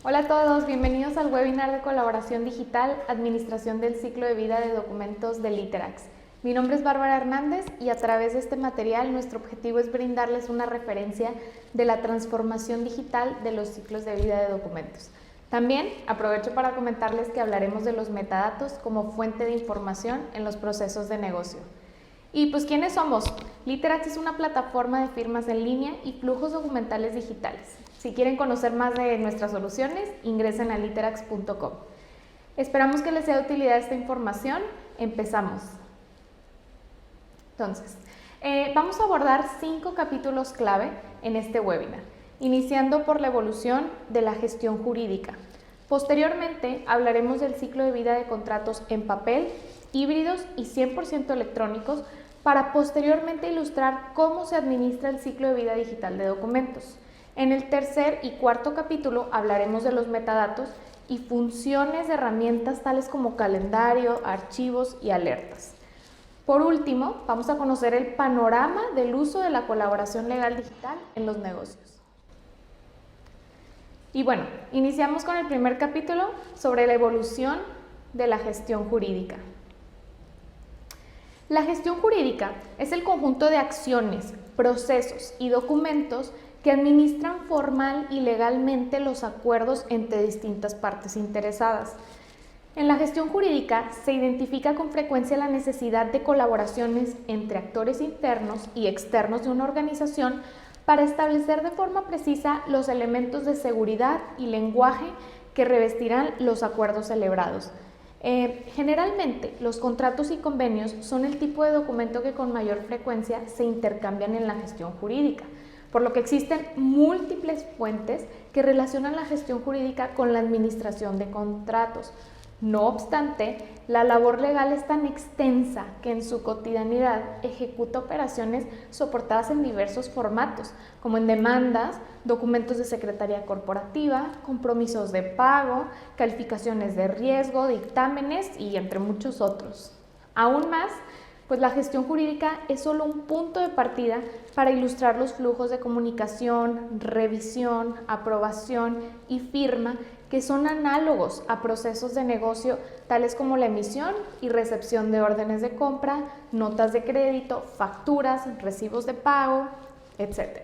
Hola a todos, bienvenidos al webinar de colaboración digital, Administración del ciclo de vida de documentos de Literax. Mi nombre es Bárbara Hernández y a través de este material nuestro objetivo es brindarles una referencia de la transformación digital de los ciclos de vida de documentos. También aprovecho para comentarles que hablaremos de los metadatos como fuente de información en los procesos de negocio. Y pues, ¿quiénes somos? Literax es una plataforma de firmas en línea y flujos documentales digitales. Si quieren conocer más de nuestras soluciones, ingresen a literax.com. Esperamos que les sea de utilidad esta información. Empezamos. Entonces, vamos a abordar 5 capítulos clave en este webinar, iniciando por la evolución de la gestión jurídica. Posteriormente, hablaremos del ciclo de vida de contratos en papel, híbridos y 100% electrónicos, para posteriormente ilustrar cómo se administra el ciclo de vida digital de documentos. En el tercer y cuarto capítulo hablaremos de los metadatos y funciones de herramientas tales como calendario, archivos y alertas. Por último, vamos a conocer el panorama del uso de la colaboración legal digital en los negocios. Y bueno, iniciamos con el primer capítulo sobre la evolución de la gestión jurídica. La gestión jurídica es el conjunto de acciones, procesos y documentos que administran formal y legalmente los acuerdos entre distintas partes interesadas. En la gestión jurídica se identifica con frecuencia la necesidad de colaboraciones entre actores internos y externos de una organización para establecer de forma precisa los elementos de seguridad y lenguaje que revestirán los acuerdos celebrados. Generalmente, los contratos y convenios son el tipo de documento que con mayor frecuencia se intercambian en la gestión jurídica, por lo que existen múltiples fuentes que relacionan la gestión jurídica con la administración de contratos. No obstante, la labor legal es tan extensa que en su cotidianidad ejecuta operaciones soportadas en diversos formatos, como en demandas, documentos de secretaría corporativa, compromisos de pago, calificaciones de riesgo, dictámenes y entre muchos otros. Aún más, pues la gestión jurídica es solo un punto de partida para ilustrar los flujos de comunicación, revisión, aprobación y firma que son análogos a procesos de negocio tales como la emisión y recepción de órdenes de compra, notas de crédito, facturas, recibos de pago, etc.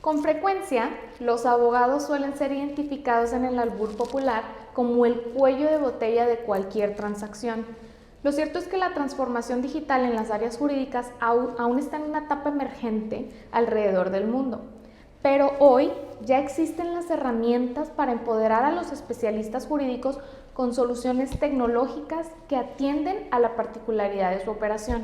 Con frecuencia, los abogados suelen ser identificados en el albur popular como el cuello de botella de cualquier transacción. Lo cierto es que la transformación digital en las áreas jurídicas aún está en una etapa emergente alrededor del mundo. Pero hoy ya existen las herramientas para empoderar a los especialistas jurídicos con soluciones tecnológicas que atienden a la particularidad de su operación.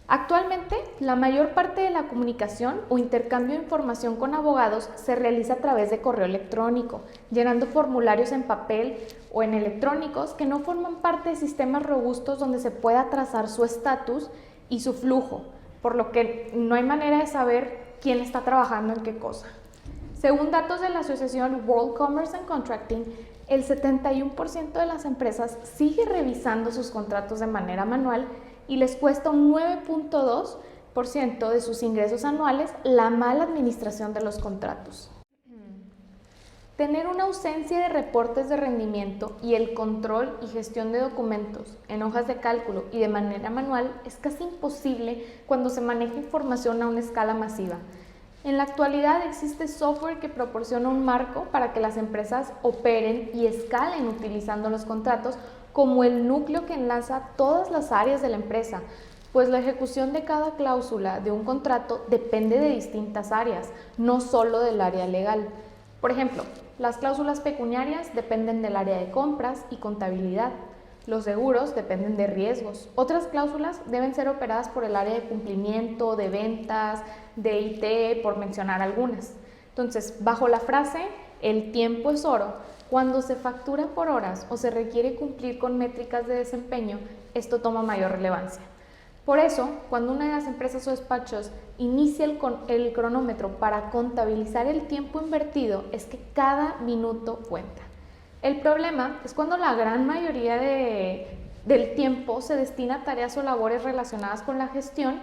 Actualmente, la mayor parte de la comunicación o intercambio de información con abogados se realiza a través de correo electrónico, llenando formularios en papel o en electrónicos que no forman parte de sistemas robustos donde se pueda trazar su estatus y su flujo, por lo que no hay manera de saber quién está trabajando en qué cosa. Según datos de la asociación World Commerce and Contracting, el 71% de las empresas sigue revisando sus contratos de manera manual y les cuesta un 9.2% de sus ingresos anuales la mala administración de los contratos. Tener una ausencia de reportes de rendimiento y el control y gestión de documentos en hojas de cálculo y de manera manual es casi imposible cuando se maneja información a una escala masiva. En la actualidad existe software que proporciona un marco para que las empresas operen y escalen utilizando los contratos como el núcleo que enlaza todas las áreas de la empresa, pues la ejecución de cada cláusula de un contrato depende de distintas áreas, no solo del área legal. Por ejemplo, las cláusulas pecuniarias dependen del área de compras y contabilidad. Los seguros dependen de riesgos. Otras cláusulas deben ser operadas por el área de cumplimiento, de ventas, de IT, por mencionar algunas. Entonces, bajo la frase, el tiempo es oro, cuando se factura por horas o se requiere cumplir con métricas de desempeño, esto toma mayor relevancia. Por eso, cuando una de las empresas o despachos inicia el cronómetro para contabilizar el tiempo invertido, es que cada minuto cuenta. El problema es cuando la gran mayoría del tiempo se destina a tareas o labores relacionadas con la gestión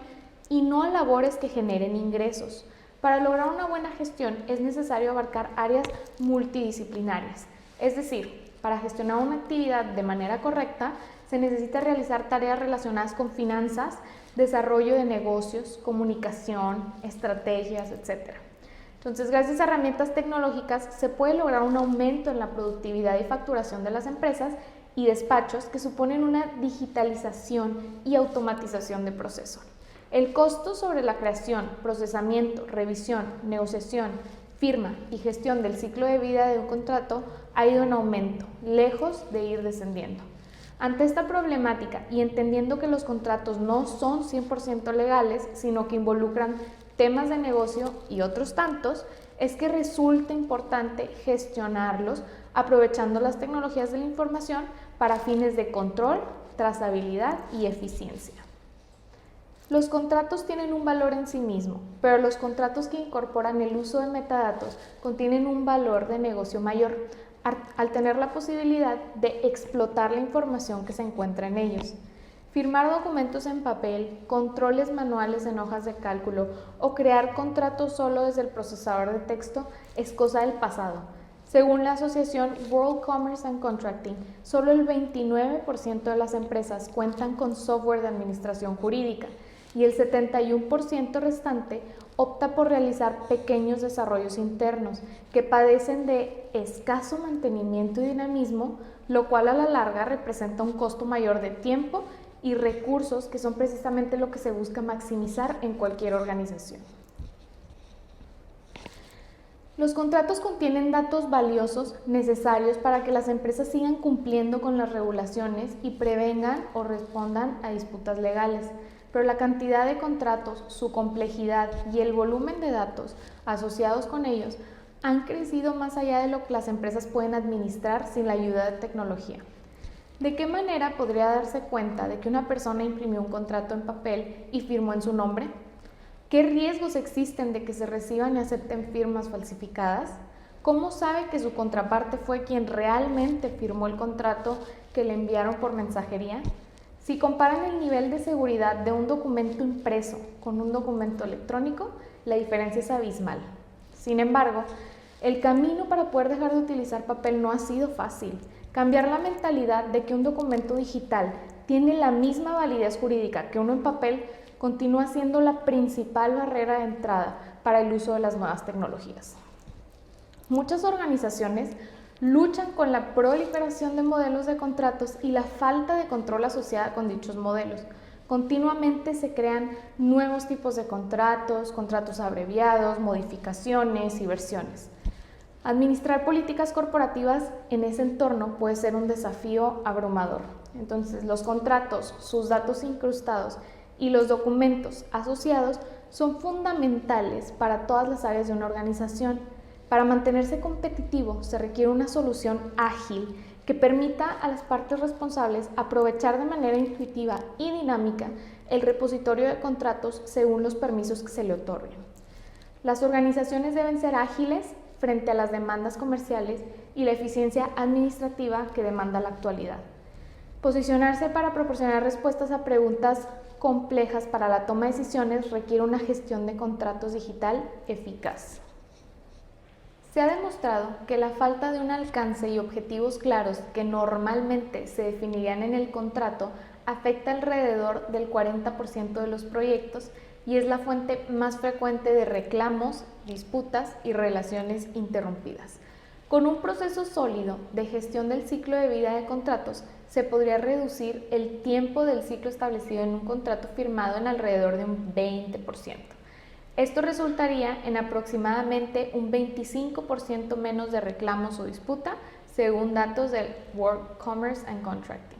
y no a labores que generen ingresos. Para lograr una buena gestión es necesario abarcar áreas multidisciplinarias, es decir, para gestionar una actividad de manera correcta se necesita realizar tareas relacionadas con finanzas, desarrollo de negocios, comunicación, estrategias, etc. Entonces, gracias a herramientas tecnológicas se puede lograr un aumento en la productividad y facturación de las empresas y despachos que suponen una digitalización y automatización de procesos. El costo sobre la creación, procesamiento, revisión, negociación, firma y gestión del ciclo de vida de un contrato ha ido en aumento, lejos de ir descendiendo. Ante esta problemática y entendiendo que los contratos no son 100% legales, sino que involucran temas de negocio y otros tantos, es que resulta importante gestionarlos aprovechando las tecnologías de la información para fines de control, trazabilidad y eficiencia. Los contratos tienen un valor en sí mismo, pero los contratos que incorporan el uso de metadatos contienen un valor de negocio mayor, al tener la posibilidad de explotar la información que se encuentra en ellos. Firmar documentos en papel, controles manuales en hojas de cálculo o crear contratos solo desde el procesador de texto es cosa del pasado. Según la asociación World Commerce and Contracting, solo el 29% de las empresas cuentan con software de administración jurídica y el 71% restante opta por realizar pequeños desarrollos internos que padecen de escaso mantenimiento y dinamismo, lo cual a la larga representa un costo mayor de tiempo y recursos que son precisamente lo que se busca maximizar en cualquier organización. Los contratos contienen datos valiosos necesarios para que las empresas sigan cumpliendo con las regulaciones y prevengan o respondan a disputas legales, pero la cantidad de contratos, su complejidad y el volumen de datos asociados con ellos han crecido más allá de lo que las empresas pueden administrar sin la ayuda de tecnología. ¿De qué manera podría darse cuenta de que una persona imprimió un contrato en papel y firmó en su nombre? ¿Qué riesgos existen de que se reciban y acepten firmas falsificadas? ¿Cómo sabe que su contraparte fue quien realmente firmó el contrato que le enviaron por mensajería? Si comparan el nivel de seguridad de un documento impreso con un documento electrónico, la diferencia es abismal. Sin embargo, el camino para poder dejar de utilizar papel no ha sido fácil. Cambiar la mentalidad de que un documento digital tiene la misma validez jurídica que uno en papel continúa siendo la principal barrera de entrada para el uso de las nuevas tecnologías. Muchas organizaciones luchan con la proliferación de modelos de contratos y la falta de control asociada con dichos modelos. Continuamente se crean nuevos tipos de contratos, contratos abreviados, modificaciones y versiones. Administrar políticas corporativas en ese entorno puede ser un desafío abrumador. Entonces, los contratos, sus datos incrustados y los documentos asociados son fundamentales para todas las áreas de una organización. Para mantenerse competitivo se requiere una solución ágil que permita a las partes responsables aprovechar de manera intuitiva y dinámica el repositorio de contratos según los permisos que se le otorguen. Las organizaciones deben ser ágiles frente a las demandas comerciales y la eficiencia administrativa que demanda la actualidad. Posicionarse para proporcionar respuestas a preguntas complejas para la toma de decisiones requiere una gestión de contratos digital eficaz. Se ha demostrado que la falta de un alcance y objetivos claros que normalmente se definirían en el contrato afecta alrededor del 40% de los proyectos y es la fuente más frecuente de reclamos, disputas y relaciones interrumpidas. Con un proceso sólido de gestión del ciclo de vida de contratos, se podría reducir el tiempo del ciclo establecido en un contrato firmado en alrededor de un 20%. Esto resultaría en aproximadamente un 25% menos de reclamos o disputa, según datos del World Commerce and Contracting.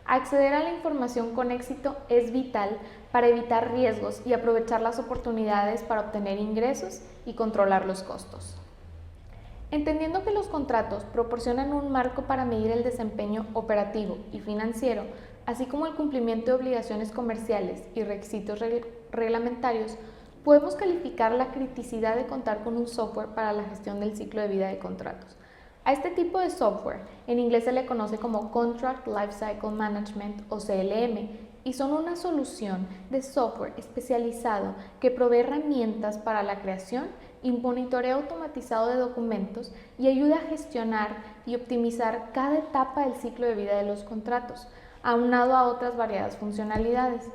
Acceder a la información con éxito es vital para evitar riesgos y aprovechar las oportunidades para obtener ingresos y controlar los costos. Entendiendo que los contratos proporcionan un marco para medir el desempeño operativo y financiero, así como el cumplimiento de obligaciones comerciales y requisitos reglamentarios, podemos calificar la criticidad de contar con un software para la gestión del ciclo de vida de contratos. A este tipo de software, en inglés se le conoce como Contract Lifecycle Management o CLM, y son una solución de software especializado que provee herramientas para la creación y monitoreo automatizado de documentos y ayuda a gestionar y optimizar cada etapa del ciclo de vida de los contratos, aunado a otras variadas funcionalidades.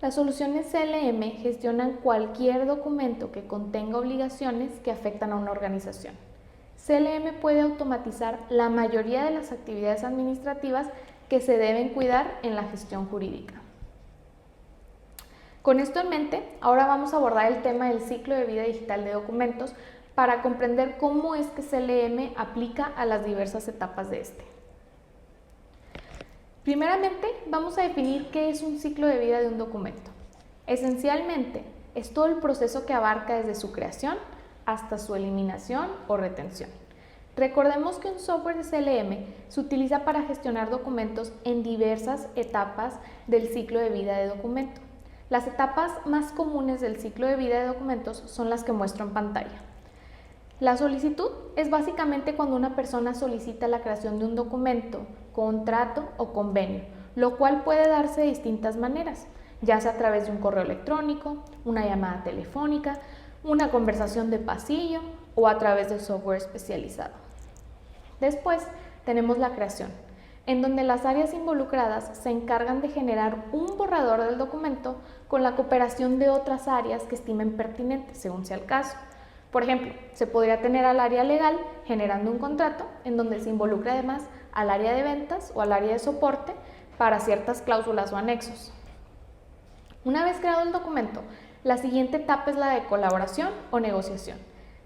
Las soluciones CLM gestionan cualquier documento que contenga obligaciones que afectan a una organización. CLM puede automatizar la mayoría de las actividades administrativas que se deben cuidar en la gestión jurídica. Con esto en mente, ahora vamos a abordar el tema del ciclo de vida digital de documentos para comprender cómo es que CLM aplica a las diversas etapas de este. Primeramente, vamos a definir qué es un ciclo de vida de un documento. Esencialmente, es todo el proceso que abarca desde su creación hasta su eliminación o retención. Recordemos que un software de CLM se utiliza para gestionar documentos en diversas etapas del ciclo de vida de documento. Las etapas más comunes del ciclo de vida de documentos son las que muestro en pantalla. La solicitud es básicamente cuando una persona solicita la creación de un documento, contrato o convenio, lo cual puede darse de distintas maneras, ya sea a través de un correo electrónico, una llamada telefónica, una conversación de pasillo o a través de software especializado. Después tenemos la creación, en donde las áreas involucradas se encargan de generar un borrador del documento con la cooperación de otras áreas que estimen pertinente, según sea el caso. Por ejemplo, se podría tener al área legal generando un contrato en donde se involucre además al área de ventas o al área de soporte para ciertas cláusulas o anexos. Una vez creado el documento, la siguiente etapa es la de colaboración o negociación.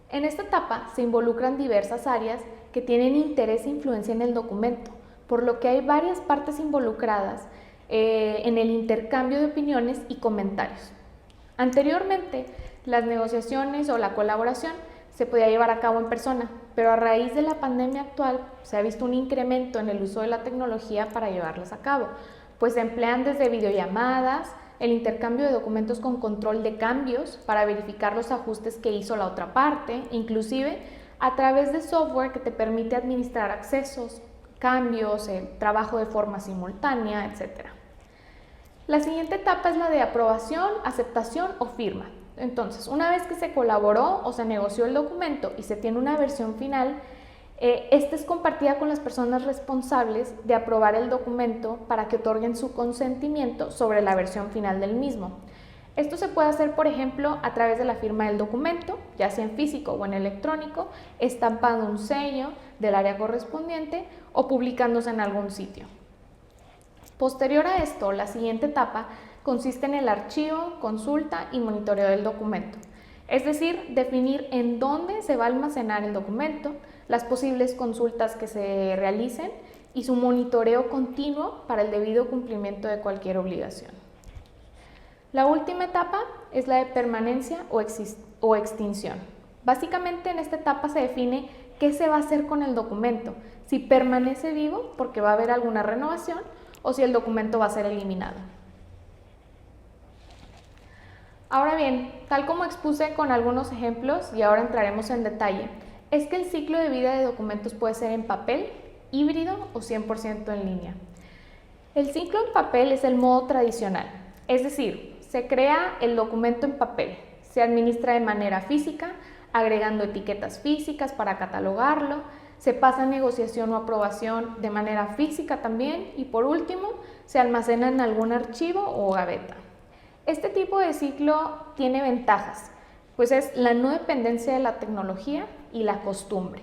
En esta etapa se involucran diversas áreas que tienen interés e influencia en el documento, por lo que hay varias partes involucradas en el intercambio de opiniones y comentarios. Anteriormente, las negociaciones o la colaboración se podía llevar a cabo en persona, pero a raíz de la pandemia actual se ha visto un incremento en el uso de la tecnología para llevarlas a cabo, pues se emplean desde videollamadas, el intercambio de documentos con control de cambios para verificar los ajustes que hizo la otra parte, inclusive a través de software que te permite administrar accesos, cambios, trabajo de forma simultánea, etc. La siguiente etapa es la de aprobación, aceptación o firma. Entonces, una vez que se colaboró o se negoció el documento y se tiene una versión final, esta es compartida con las personas responsables de aprobar el documento para que otorguen su consentimiento sobre la versión final del mismo. Esto se puede hacer, por ejemplo, a través de la firma del documento, ya sea en físico o en electrónico, estampando un sello del área correspondiente o publicándose en algún sitio. Posterior a esto, la siguiente etapa consiste en el archivo, consulta y monitoreo del documento, es decir, definir en dónde se va a almacenar el documento, las posibles consultas que se realicen y su monitoreo continuo para el debido cumplimiento de cualquier obligación. La última etapa es la de permanencia o extinción. Básicamente en esta etapa se define qué se va a hacer con el documento, si permanece vivo porque va a haber alguna renovación o si el documento va a ser eliminado. Ahora bien, tal como expuse con algunos ejemplos y ahora entraremos en detalle, es que el ciclo de vida de documentos puede ser en papel, híbrido o 100% en línea. El ciclo en papel es el modo tradicional, es decir, se crea el documento en papel, se administra de manera física, agregando etiquetas físicas para catalogarlo, se pasa a negociación o aprobación de manera física también y por último se almacena en algún archivo o gaveta. Este tipo de ciclo tiene ventajas, pues es la no dependencia de la tecnología y la costumbre,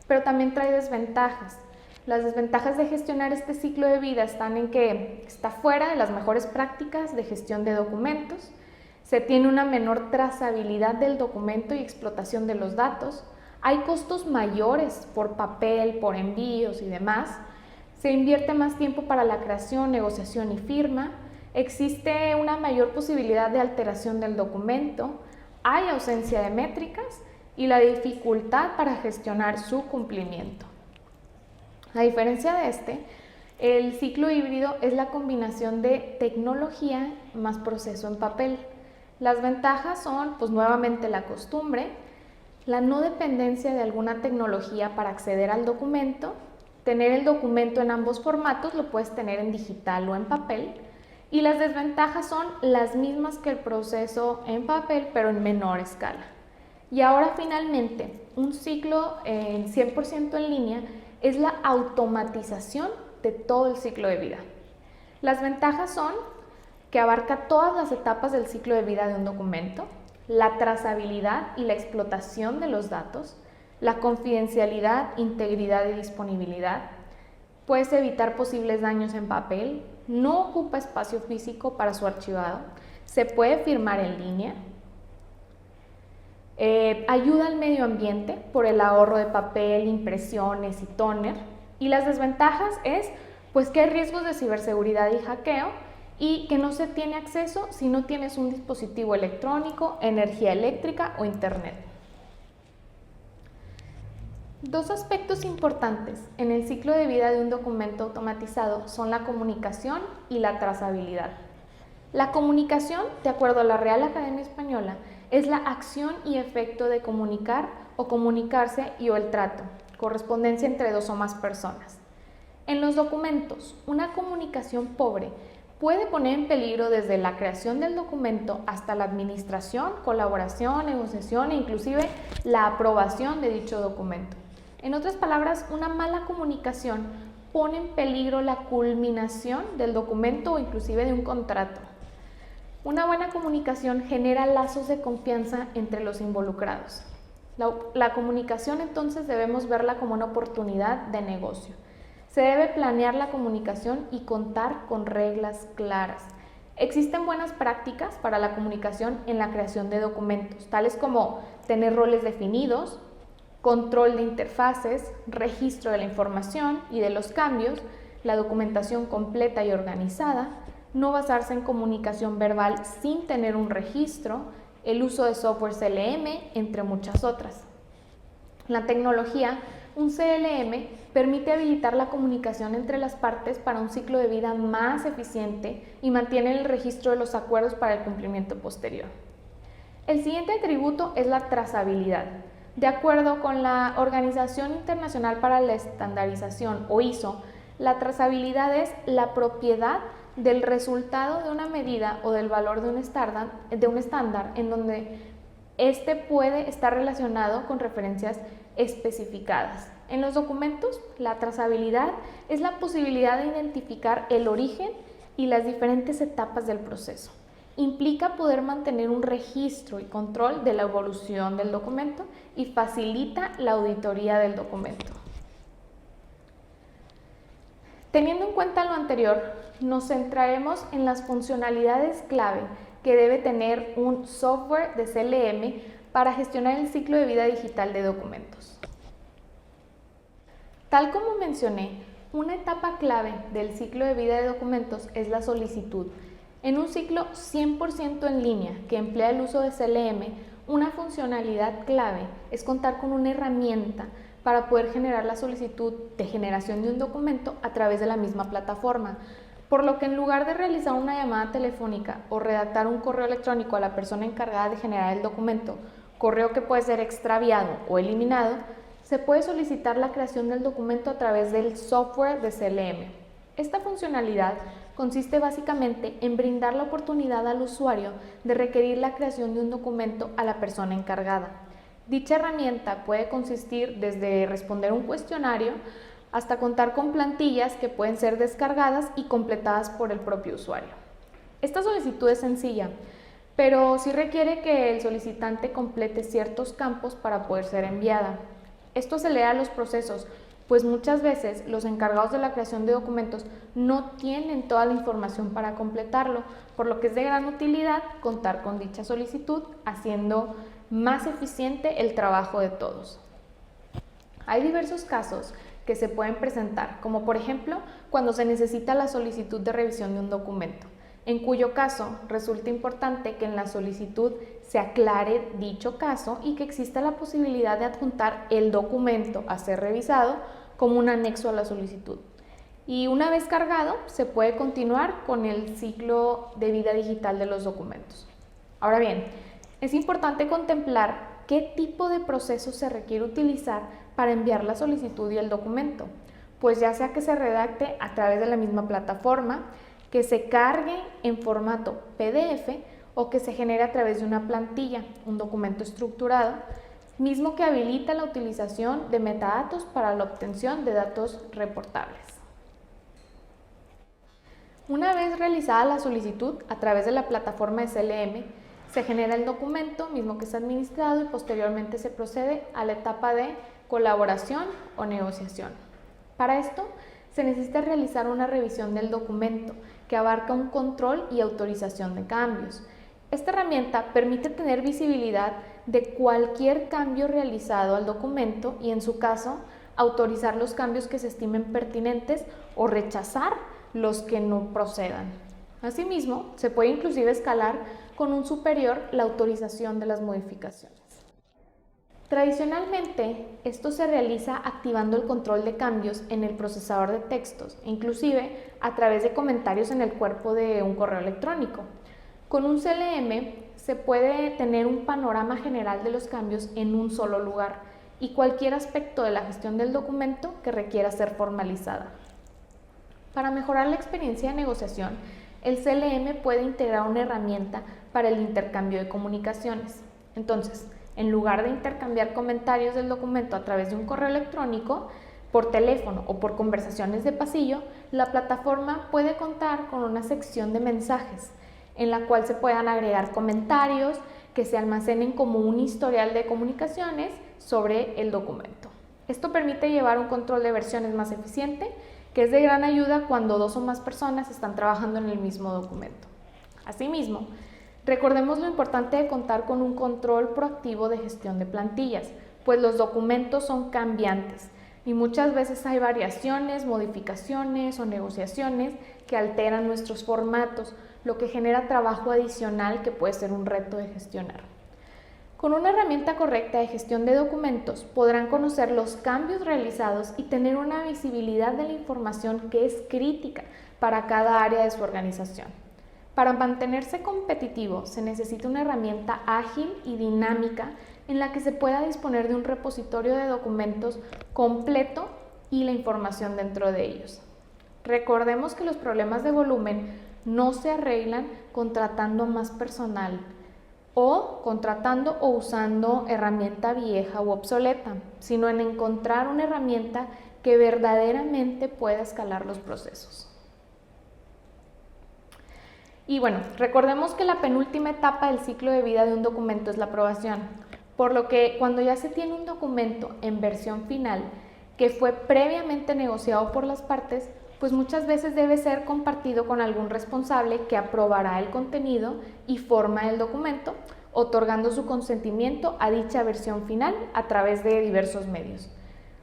pero también trae desventajas. Las desventajas de gestionar este ciclo de vida están en que está fuera de las mejores prácticas de gestión de documentos, se tiene una menor trazabilidad del documento y explotación de los datos, hay costos mayores por papel, por envíos y demás, se invierte más tiempo para la creación, negociación y firma, existe una mayor posibilidad de alteración del documento, hay ausencia de métricas y la dificultad para gestionar su cumplimiento. A diferencia de este, el ciclo híbrido es la combinación de tecnología más proceso en papel. Las ventajas son, pues nuevamente, la costumbre, la no dependencia de alguna tecnología para acceder al documento, tener el documento en ambos formatos, lo puedes tener en digital o en papel, Y las desventajas son las mismas que el proceso en papel, pero en menor escala. Y ahora finalmente, un ciclo 100% en línea es la automatización de todo el ciclo de vida. Las ventajas son que abarca todas las etapas del ciclo de vida de un documento, la trazabilidad y la explotación de los datos, la confidencialidad, integridad y disponibilidad. Puedes evitar posibles daños en papel, no ocupa espacio físico para su archivado, se puede firmar en línea, ayuda al medio ambiente por el ahorro de papel, impresiones y tóner. Y las desventajas es pues que hay riesgos de ciberseguridad y hackeo y que no se tiene acceso si no tienes un dispositivo electrónico, energía eléctrica o internet. Dos aspectos importantes en el ciclo de vida de un documento automatizado son la comunicación y la trazabilidad. La comunicación, de acuerdo a la Real Academia Española, es la acción y efecto de comunicar o comunicarse y o el trato, correspondencia entre dos o más personas. En los documentos, una comunicación pobre puede poner en peligro desde la creación del documento hasta la administración, colaboración, negociación e inclusive la aprobación de dicho documento. En otras palabras, una mala comunicación pone en peligro la culminación del documento o inclusive de un contrato. Una buena comunicación genera lazos de confianza entre los involucrados. La comunicación entonces debemos verla como una oportunidad de negocio. Se debe planear la comunicación y contar con reglas claras. Existen buenas prácticas para la comunicación en la creación de documentos, tales como tener roles definidos, control de interfaces, registro de la información y de los cambios, la documentación completa y organizada, no basarse en comunicación verbal sin tener un registro, el uso de software CLM, entre muchas otras. La tecnología, un CLM, permite habilitar la comunicación entre las partes para un ciclo de vida más eficiente y mantiene el registro de los acuerdos para el cumplimiento posterior. El siguiente atributo es la trazabilidad. De acuerdo con la Organización Internacional para la Estandarización, o ISO, la trazabilidad es la propiedad del resultado de una medida o del valor de un estándar en donde este puede estar relacionado con referencias especificadas. En los documentos, la trazabilidad es la posibilidad de identificar el origen y las diferentes etapas del proceso. Implica poder mantener un registro y control de la evolución del documento y facilita la auditoría del documento. Teniendo en cuenta lo anterior, nos centraremos en las funcionalidades clave que debe tener un software de CLM para gestionar el ciclo de vida digital de documentos. Tal como mencioné, una etapa clave del ciclo de vida de documentos es la solicitud. En un ciclo 100% en línea que emplea el uso de CLM, una funcionalidad clave es contar con una herramienta para poder generar la solicitud de generación de un documento a través de la misma plataforma, por lo que en lugar de realizar una llamada telefónica o redactar un correo electrónico a la persona encargada de generar el documento, correo que puede ser extraviado o eliminado, se puede solicitar la creación del documento a través del software de CLM. Esta funcionalidad consiste básicamente en brindar la oportunidad al usuario de requerir la creación de un documento a la persona encargada. Dicha herramienta puede consistir desde responder un cuestionario hasta contar con plantillas que pueden ser descargadas y completadas por el propio usuario. Esta solicitud es sencilla, pero sí requiere que el solicitante complete ciertos campos para poder ser enviada. Esto acelera los procesos, pues muchas veces los encargados de la creación de documentos no tienen toda la información para completarlo, por lo que es de gran utilidad contar con dicha solicitud, haciendo más eficiente el trabajo de todos. Hay diversos casos que se pueden presentar, como por ejemplo cuando se necesita la solicitud de revisión de un documento, en cuyo caso resulta importante que en la solicitud se aclare dicho caso y que exista la posibilidad de adjuntar el documento a ser revisado como un anexo a la solicitud. Y una vez cargado, se puede continuar con el ciclo de vida digital de los documentos. Ahora bien, es importante contemplar qué tipo de proceso se requiere utilizar para enviar la solicitud y el documento, pues ya sea que se redacte a través de la misma plataforma, que se cargue en formato PDF o que se genere a través de una plantilla, un documento estructurado, mismo que habilita la utilización de metadatos para la obtención de datos reportables. Una vez realizada la solicitud a través de la plataforma de CLM, se genera el documento, mismo que es administrado, y posteriormente se procede a la etapa de colaboración o negociación. Para esto, se necesita realizar una revisión del documento que abarca un control y autorización de cambios. Esta herramienta permite tener visibilidad de cualquier cambio realizado al documento y, en su caso, autorizar los cambios que se estimen pertinentes o rechazar los que no procedan. Asimismo, se puede inclusive escalar con un superior la autorización de las modificaciones. Tradicionalmente, esto se realiza activando el control de cambios en el procesador de textos, inclusive a través de comentarios en el cuerpo de un correo electrónico. Con un CLM se puede tener un panorama general de los cambios en un solo lugar y cualquier aspecto de la gestión del documento que requiera ser formalizada. Para mejorar la experiencia de negociación, el CLM puede integrar una herramienta para el intercambio de comunicaciones. Entonces, en lugar de intercambiar comentarios del documento a través de un correo electrónico, por teléfono o por conversaciones de pasillo, la plataforma puede contar con una sección de mensajes en la cual se puedan agregar comentarios que se almacenen como un historial de comunicaciones sobre el documento. Esto permite llevar un control de versiones más eficiente, que es de gran ayuda cuando 2 o más personas están trabajando en el mismo documento. Asimismo, recordemos lo importante de contar con un control proactivo de gestión de plantillas, pues los documentos son cambiantes y muchas veces hay variaciones, modificaciones o negociaciones que alteran nuestros formatos, lo que genera trabajo adicional que puede ser un reto de gestionar. Con una herramienta correcta de gestión de documentos podrán conocer los cambios realizados y tener una visibilidad de la información que es crítica para cada área de su organización. Para mantenerse competitivo se necesita una herramienta ágil y dinámica en la que se pueda disponer de un repositorio de documentos completo y la información dentro de ellos. Recordemos que los problemas de volumen no se arreglan contratando más personal o contratando o usando herramienta vieja u obsoleta, sino en encontrar una herramienta que verdaderamente pueda escalar los procesos. Y bueno, recordemos que la penúltima etapa del ciclo de vida de un documento es la aprobación, por lo que cuando ya se tiene un documento en versión final que fue previamente negociado por las partes, pues muchas veces debe ser compartido con algún responsable que aprobará el contenido y forma del documento, otorgando su consentimiento a dicha versión final a través de diversos medios.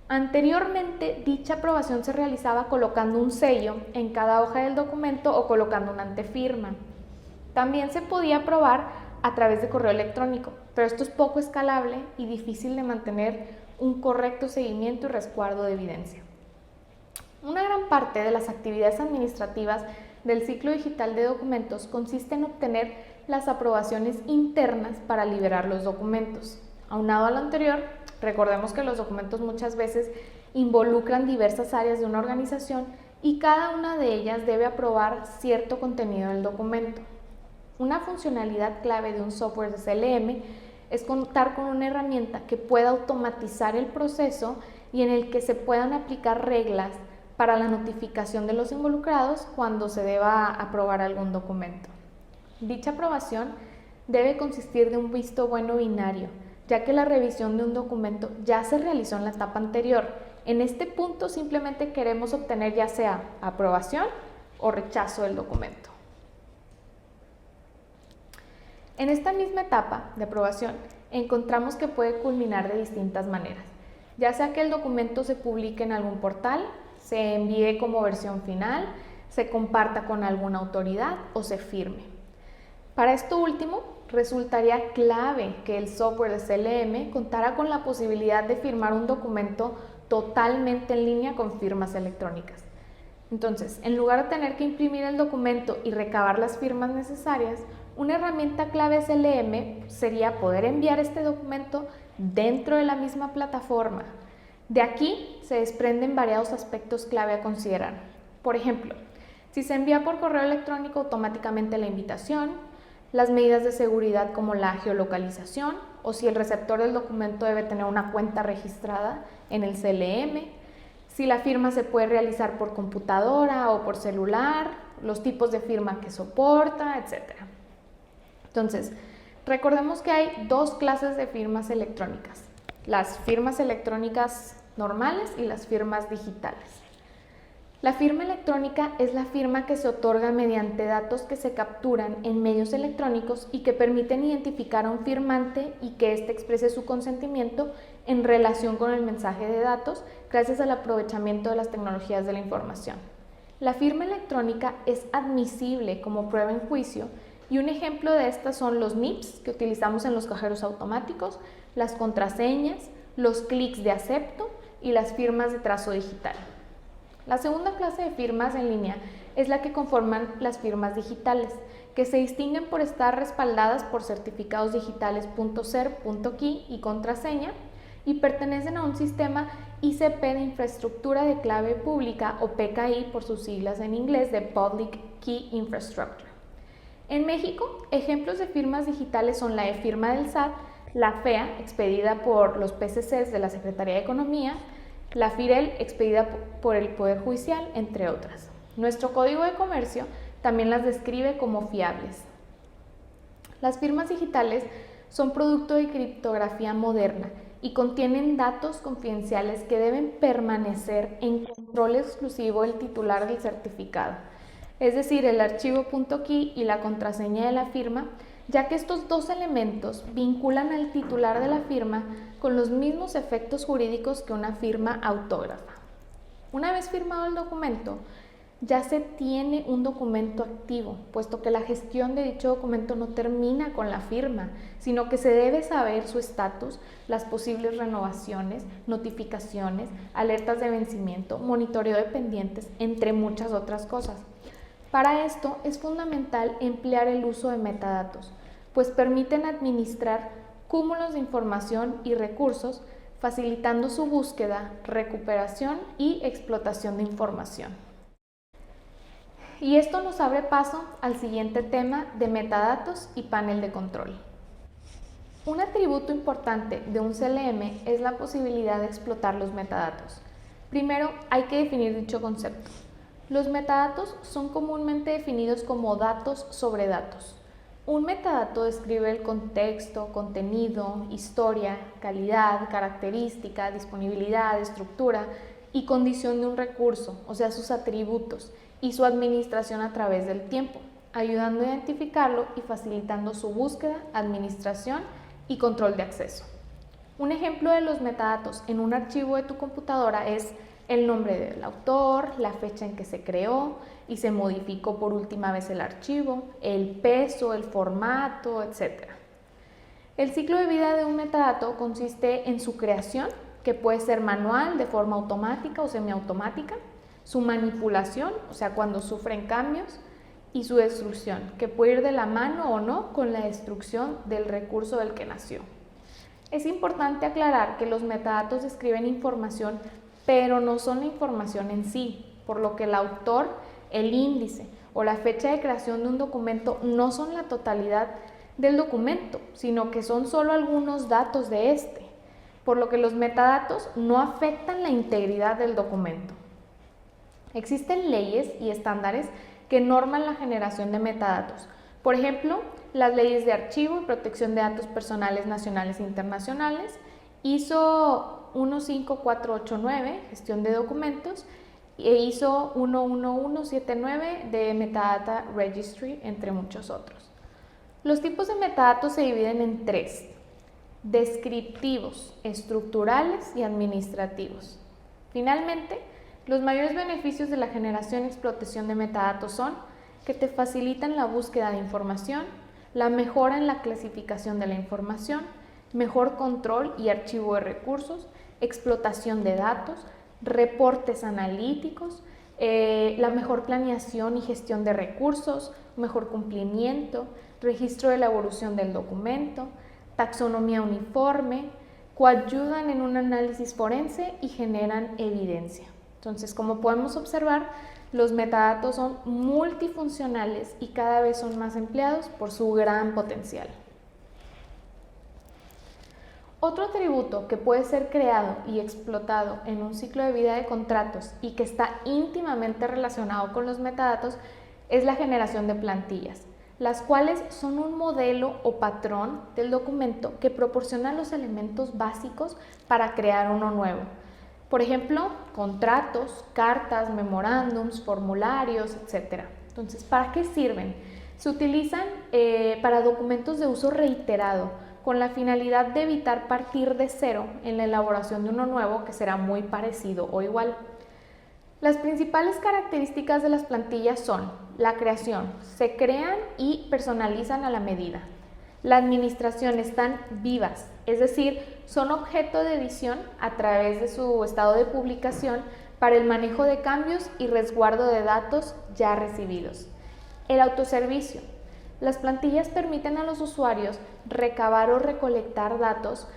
Anteriormente, dicha aprobación se realizaba colocando un sello en cada hoja del documento o colocando una antefirma. También se podía aprobar a través de correo electrónico, pero esto es poco escalable y difícil de mantener un correcto seguimiento y resguardo de evidencia. Una gran parte de las actividades administrativas del ciclo digital de documentos consiste en obtener las aprobaciones internas para liberar los documentos. Aunado a lo anterior, recordemos que los documentos muchas veces involucran diversas áreas de una organización y cada una de ellas debe aprobar cierto contenido del documento. Una funcionalidad clave de un software de CLM es contar con una herramienta que pueda automatizar el proceso y en el que se puedan aplicar reglas para la notificación de los involucrados cuando se deba aprobar algún documento. Dicha aprobación debe consistir de un visto bueno binario, ya que la revisión de un documento ya se realizó en la etapa anterior. En este punto simplemente queremos obtener ya sea aprobación o rechazo del documento. En esta misma etapa de aprobación encontramos que puede culminar de distintas maneras, ya sea que el documento se publique en algún portal, se envíe como versión final, se comparta con alguna autoridad o se firme. Para esto último, resultaría clave que el software de CLM contara con la posibilidad de firmar un documento totalmente en línea con firmas electrónicas. Entonces, en lugar de tener que imprimir el documento y recabar las firmas necesarias, una herramienta clave CLM sería poder enviar este documento dentro de la misma plataforma. De aquí se desprenden variados aspectos clave a considerar. Por ejemplo, Si se envía por correo electrónico, automáticamente la invitación, las medidas de seguridad como la geolocalización, o si el receptor del documento debe tener una cuenta registrada en el CLM, si la firma se puede realizar por computadora o por celular, los tipos de firma que soporta, etc. Entonces, recordemos que hay dos clases de firmas electrónicas: las firmas electrónicas normales y las firmas digitales. La firma electrónica es la firma que se otorga mediante datos que se capturan en medios electrónicos y que permiten identificar a un firmante y que éste exprese su consentimiento en relación con el mensaje de datos gracias al aprovechamiento de las tecnologías de la información. La firma electrónica es admisible como prueba en juicio y un ejemplo de estas son los NIPS que utilizamos en los cajeros automáticos, las contraseñas, los clics de acepto y las firmas de trazo digital. La segunda clase de firmas en línea es la que conforman las firmas digitales, que se distinguen por estar respaldadas por certificados digitales .cer, .key y contraseña y pertenecen a un sistema ICP de infraestructura de clave pública o PKI por sus siglas en inglés de Public Key Infrastructure. En México, ejemplos de firmas digitales son la e-firma del SAT, la FEA, expedida por los PCCs de la Secretaría de Economía, la FIREL, expedida por el Poder Judicial, entre otras. Nuestro Código de Comercio también las describe como fiables. Las firmas digitales son producto de criptografía moderna y contienen datos confidenciales que deben permanecer en control exclusivo del titular del certificado, es decir, el archivo .key y la contraseña de la firma, ya que estos dos elementos vinculan al titular de la firma con los mismos efectos jurídicos que una firma autógrafa. Una vez firmado el documento, ya se tiene un documento activo, puesto que la gestión de dicho documento no termina con la firma, sino que se debe saber su estatus, las posibles renovaciones, notificaciones, alertas de vencimiento, monitoreo de pendientes, entre muchas otras cosas. Para esto es fundamental emplear el uso de metadatos, pues permiten administrar cúmulos de información y recursos, facilitando su búsqueda, recuperación y explotación de información. Y esto nos abre paso al siguiente tema de metadatos y panel de control. Un atributo importante de un CLM es la posibilidad de explotar los metadatos. Primero, hay que definir dicho concepto. Los metadatos son comúnmente definidos como datos sobre datos. Un metadato describe el contexto, contenido, historia, calidad, característica, disponibilidad, estructura y condición de un recurso, o sea, sus atributos y su administración a través del tiempo, ayudando a identificarlo y facilitando su búsqueda, administración y control de acceso. Un ejemplo de los metadatos en un archivo de tu computadora es el nombre del autor, la fecha en que se creó y se modificó por última vez el archivo, el peso, el formato, etc. El ciclo de vida de un metadato consiste en su creación, que puede ser manual, de forma automática o semiautomática, su manipulación, o sea, cuando sufren cambios, y su destrucción, que puede ir de la mano o no con la destrucción del recurso del que nació. Es importante aclarar que los metadatos describen información, pero no son la información en sí, por lo que el autor, el índice o la fecha de creación de un documento no son la totalidad del documento, sino que son solo algunos datos de este, por lo que los metadatos no afectan la integridad del documento. Existen leyes y estándares que norman la generación de metadatos. Por ejemplo, las leyes de archivo y protección de datos personales nacionales e internacionales, ISO 15489, gestión de documentos, e ISO 11179 de Metadata Registry, entre muchos otros. Los tipos de metadatos se dividen en tres: descriptivos, estructurales y administrativos. Finalmente, los mayores beneficios de la generación y explotación de metadatos son que te facilitan la búsqueda de información, la mejora en la clasificación de la información, mejor control y archivo de recursos, explotación de datos, reportes analíticos, la mejor planeación y gestión de recursos, mejor cumplimiento, registro de la evolución del documento, taxonomía uniforme, coayudan en un análisis forense y generan evidencia. Entonces, como podemos observar, Los metadatos son multifuncionales y cada vez son más empleados por su gran potencial. Otro atributo que puede ser creado y explotado en un ciclo de vida de contratos y que está íntimamente relacionado con los metadatos es la generación de plantillas, las cuales son un modelo o patrón del documento que proporciona los elementos básicos para crear uno nuevo. Por ejemplo, contratos, cartas, memorándums, formularios, etc. Entonces, ¿para qué sirven? Se utilizan para documentos de uso reiterado, con la finalidad de evitar partir de cero en la elaboración de uno nuevo que será muy parecido o igual. Las principales características de las plantillas son la creación, se crean y personalizan a la medida. La administración, están vivas, es decir, son objeto de edición a través de su estado de publicación para el manejo de cambios y resguardo de datos ya recibidos. El autoservicio. Las plantillas permiten a los usuarios recabar o recolectar datos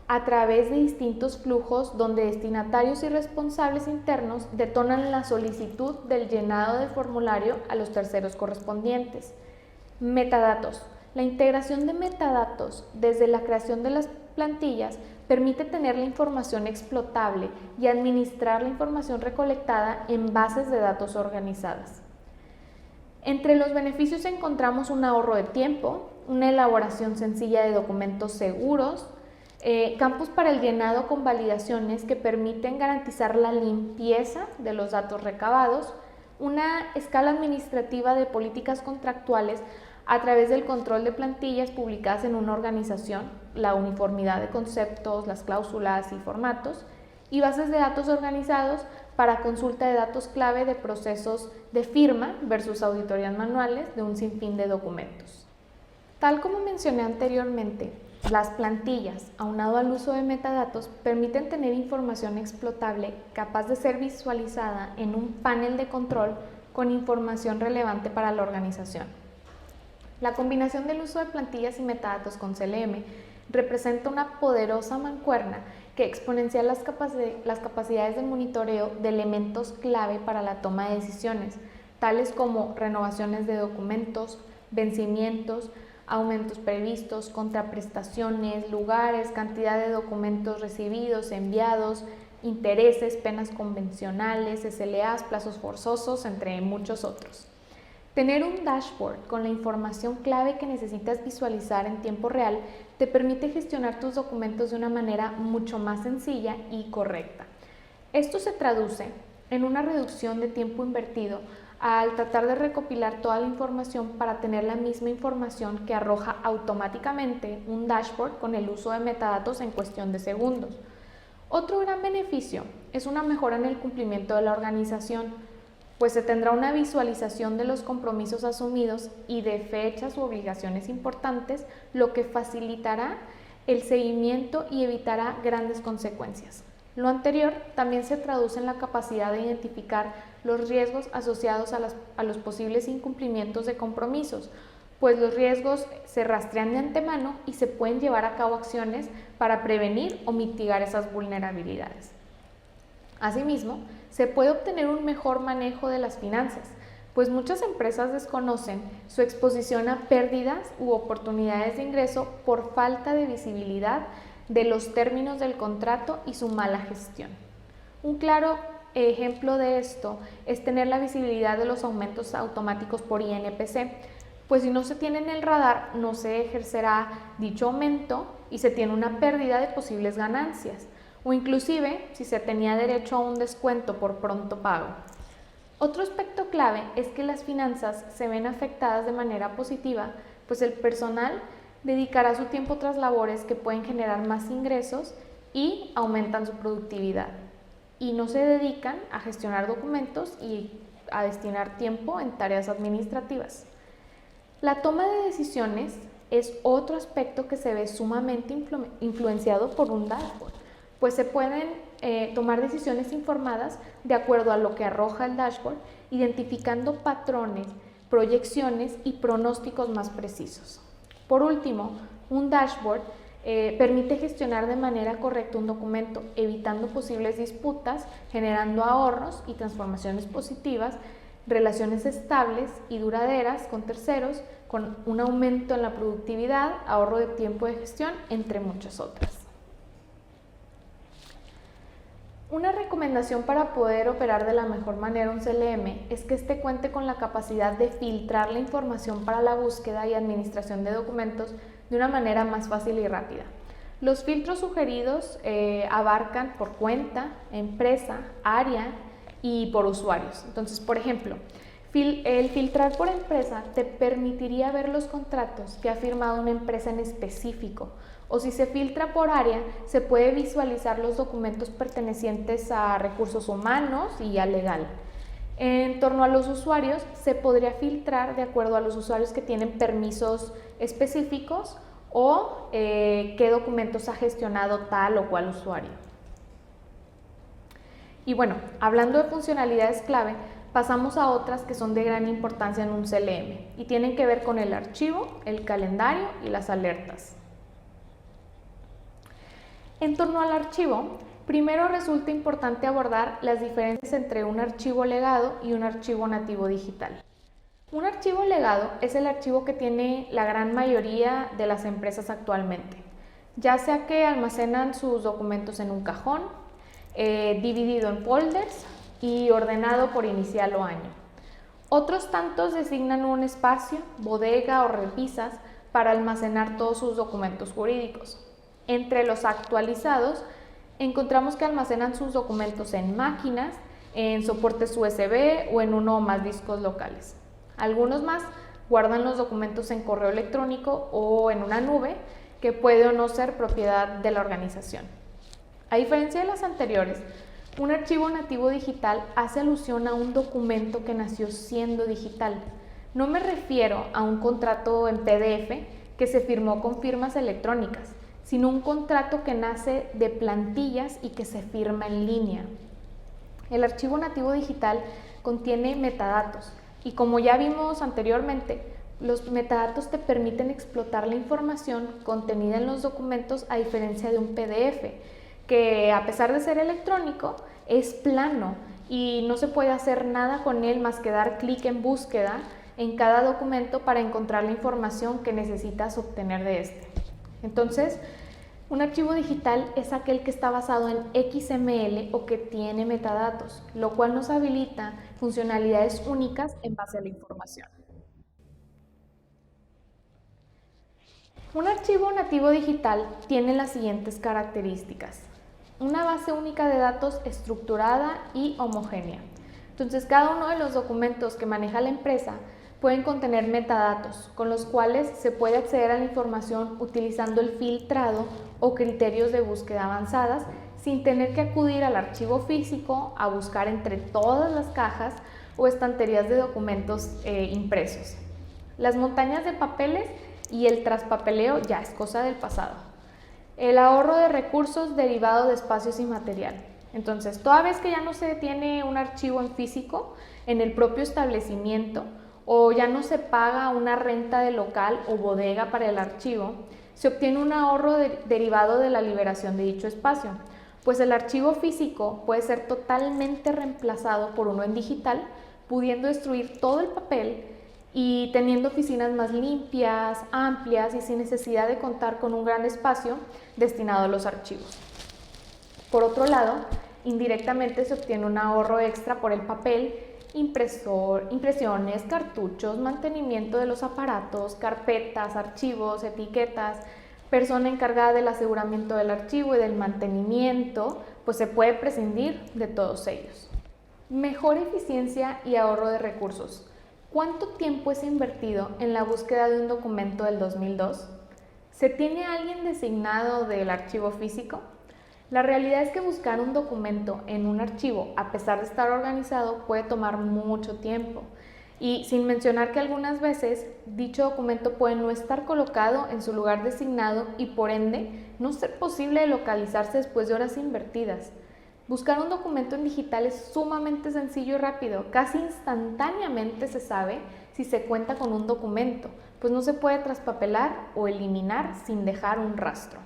a través de distintos flujos donde destinatarios y responsables internos detonan la solicitud del llenado del formulario a los terceros correspondientes. Metadatos. La integración de metadatos desde la creación de las plantillas permite tener la información explotable y administrar la información recolectada en bases de datos organizadas. Entre los beneficios encontramos un ahorro de tiempo, una elaboración sencilla de documentos seguros, campos para el llenado con validaciones que permiten garantizar la limpieza de los datos recabados, una escala administrativa de políticas contractuales a través del control de plantillas publicadas en una organización, la uniformidad de conceptos, las cláusulas y formatos, y bases de datos organizados para consulta de datos clave de procesos de firma versus auditorías manuales de un sinfín de documentos. Tal como mencioné anteriormente, las plantillas, aunado al uso de metadatos, permiten tener información explotable capaz de ser visualizada en un panel de control con información relevante para la organización. La combinación del uso de plantillas y metadatos con CLM representa una poderosa mancuerna que exponencia las capacidades de monitoreo de elementos clave para la toma de decisiones, tales como renovaciones de documentos, vencimientos, aumentos previstos, contraprestaciones, lugares, cantidad de documentos recibidos, enviados, intereses, penas convencionales, SLAs, plazos forzosos, entre muchos otros. Tener un dashboard con la información clave que necesitas visualizar en tiempo real te permite gestionar tus documentos de una manera mucho más sencilla y correcta. Esto se traduce en una reducción de tiempo invertido al tratar de recopilar toda la información para tener la misma información que arroja automáticamente un dashboard con el uso de metadatos en cuestión de segundos. Otro gran beneficio es una mejora en el cumplimiento de la organización, pues se tendrá una visualización de los compromisos asumidos y de fechas u obligaciones importantes, lo que facilitará el seguimiento y evitará grandes consecuencias. Lo anterior también se traduce en la capacidad de identificar los riesgos asociados a los posibles incumplimientos de compromisos, pues los riesgos se rastrean de antemano y se pueden llevar a cabo acciones para prevenir o mitigar esas vulnerabilidades. Asimismo, se puede obtener un mejor manejo de las finanzas, pues muchas empresas desconocen su exposición a pérdidas u oportunidades de ingreso por falta de visibilidad de los términos del contrato y su mala gestión. Un claro ejemplo de esto es tener la visibilidad de los aumentos automáticos por INPC, pues si no se tiene en el radar no se ejercerá dicho aumento y se tiene una pérdida de posibles ganancias, o inclusive si se tenía derecho a un descuento por pronto pago. Otro aspecto clave es que las finanzas se ven afectadas de manera positiva, pues el personal dedicará su tiempo tras labores que pueden generar más ingresos y aumentan su productividad, y no se dedican a gestionar documentos y a destinar tiempo en tareas administrativas. La toma de decisiones es otro aspecto que se ve sumamente influenciado por un dashboard, pues se pueden tomar decisiones informadas de acuerdo a lo que arroja el dashboard, identificando patrones, proyecciones y pronósticos más precisos. Por último, un dashboard permite gestionar de manera correcta un documento, evitando posibles disputas, generando ahorros y transformaciones positivas, relaciones estables y duraderas con terceros, con un aumento en la productividad, ahorro de tiempo de gestión, entre muchas otras. Una recomendación para poder operar de la mejor manera un CLM es que éste cuente con la capacidad de filtrar la información para la búsqueda y administración de documentos de una manera más fácil y rápida. Los filtros sugeridos abarcan por cuenta, empresa, área y por usuarios. Entonces, por ejemplo, el filtrar por empresa te permitiría ver los contratos que ha firmado una empresa en específico, o si se filtra por área, se puede visualizar los documentos pertenecientes a recursos humanos y a legal. En torno a los usuarios, se podría filtrar de acuerdo a los usuarios que tienen permisos específicos o qué documentos ha gestionado tal o cual usuario. Y bueno, hablando de funcionalidades clave, pasamos a otras que son de gran importancia en un CLM y tienen que ver con el archivo, el calendario y las alertas. En torno al archivo, primero resulta importante abordar las diferencias entre un archivo legado y un archivo nativo digital. Un archivo legado es el archivo que tiene la gran mayoría de las empresas actualmente, ya sea que almacenan sus documentos en un cajón, dividido en folders y ordenado por inicial o año. Otros tantos designan un espacio, bodega o repisas para almacenar todos sus documentos jurídicos. Entre los actualizados, encontramos que almacenan sus documentos en máquinas, en soportes USB o en uno o más discos locales. Algunos más guardan los documentos en correo electrónico o en una nube que puede o no ser propiedad de la organización. A diferencia de las anteriores, un archivo nativo digital hace alusión a un documento que nació siendo digital. No me refiero a un contrato en PDF que se firmó con firmas electrónicas, sino un contrato que nace de plantillas y que se firma en línea. El archivo nativo digital contiene metadatos y, como ya vimos anteriormente, los metadatos te permiten explotar la información contenida en los documentos, a diferencia de un PDF, que a pesar de ser electrónico es plano y no se puede hacer nada con él más que dar clic en búsqueda en cada documento para encontrar la información que necesitas obtener de este. Entonces, un archivo digital es aquel que está basado en XML o que tiene metadatos, lo cual nos habilita funcionalidades únicas en base a la información. Un archivo nativo digital tiene las siguientes características: una base única de datos estructurada y homogénea. Entonces, cada uno de los documentos que maneja la empresa pueden contener metadatos, con los cuales se puede acceder a la información utilizando el filtrado o criterios de búsqueda avanzadas, sin tener que acudir al archivo físico a buscar entre todas las cajas o estanterías de documentos impresos. Las montañas de papeles y el traspapeleo ya es cosa del pasado. El ahorro de recursos derivado de espacios y material. Entonces, toda vez que ya no se tiene un archivo en físico en el propio establecimiento, o ya no se paga una renta de local o bodega para el archivo, se obtiene un ahorro derivado de la liberación de dicho espacio, pues el archivo físico puede ser totalmente reemplazado por uno en digital, pudiendo destruir todo el papel y teniendo oficinas más limpias, amplias y sin necesidad de contar con un gran espacio destinado a los archivos. Por otro lado, indirectamente se obtiene un ahorro extra por el papel, impresiones, cartuchos, mantenimiento de los aparatos, carpetas, archivos, etiquetas, persona encargada del aseguramiento del archivo y del mantenimiento, pues se puede prescindir de todos ellos. Mejor eficiencia y ahorro de recursos. ¿Cuánto tiempo es invertido en la búsqueda de un documento del 2002? ¿Se tiene alguien designado del archivo físico? La realidad es que buscar un documento en un archivo, a pesar de estar organizado, puede tomar mucho tiempo. Y sin mencionar que algunas veces dicho documento puede no estar colocado en su lugar designado y por ende no ser posible localizarse después de horas invertidas. Buscar un documento en digital es sumamente sencillo y rápido. Casi instantáneamente se sabe si se cuenta con un documento, pues no se puede traspapelar o eliminar sin dejar un rastro.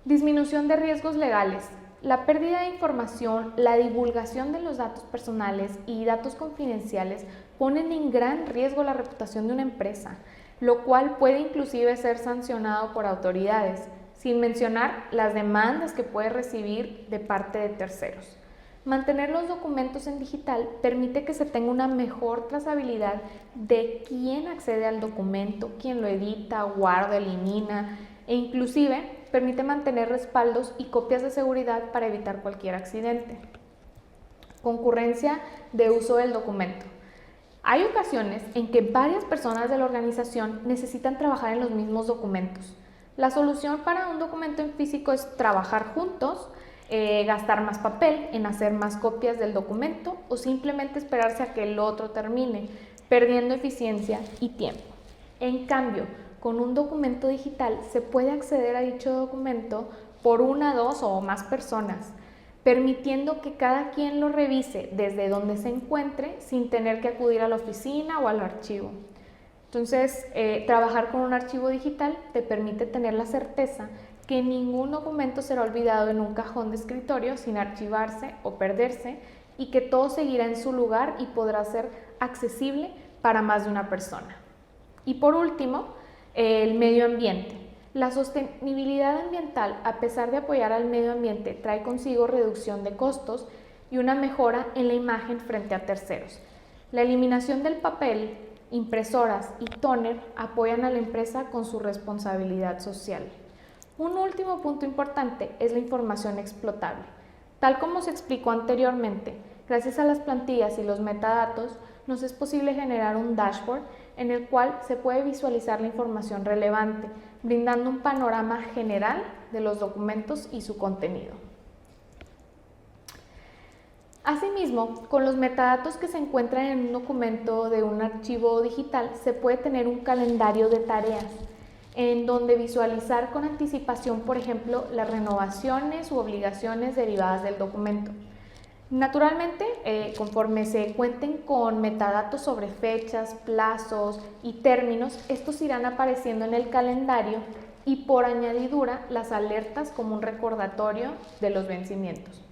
Disminución de riesgos legales. La pérdida de información, la divulgación de los datos personales y datos confidenciales ponen en gran riesgo la reputación de una empresa, lo cual puede inclusive ser sancionado por autoridades, sin mencionar las demandas que puede recibir de parte de terceros. Mantener los documentos en digital permite que se tenga una mejor trazabilidad de quién accede al documento, quién lo edita, guarda, elimina e inclusive permite mantener respaldos y copias de seguridad para evitar cualquier accidente. Concurrencia de uso del documento. Hay ocasiones en que varias personas de la organización necesitan trabajar en los mismos documentos. La solución para un documento en físico es trabajar juntos, gastar más papel en hacer más copias del documento o simplemente esperarse a que el otro termine, perdiendo eficiencia y tiempo. En cambio, con un documento digital se puede acceder a dicho documento por una, dos o más personas, permitiendo que cada quien lo revise desde donde se encuentre sin tener que acudir a la oficina o al archivo. Entonces, trabajar con un archivo digital te permite tener la certeza que ningún documento será olvidado en un cajón de escritorio sin archivarse o perderse y que todo seguirá en su lugar y podrá ser accesible para más de una persona. Y por último, el medio ambiente. La sostenibilidad ambiental, a pesar de apoyar al medio ambiente, trae consigo reducción de costos y una mejora en la imagen frente a terceros. La eliminación del papel, impresoras y tóner apoyan a la empresa con su responsabilidad social. Un último punto importante es la información explotable. Tal como se explicó anteriormente, gracias a las plantillas y los metadatos, nos es posible generar un dashboard en el cual se puede visualizar la información relevante, brindando un panorama general de los documentos y su contenido. Asimismo, con los metadatos que se encuentran en un documento de un archivo digital, se puede tener un calendario de tareas, en donde visualizar con anticipación, por ejemplo, las renovaciones u obligaciones derivadas del documento. Naturalmente, conforme se cuenten con metadatos sobre fechas, plazos y términos, estos irán apareciendo en el calendario y por añadidura las alertas como un recordatorio de los vencimientos.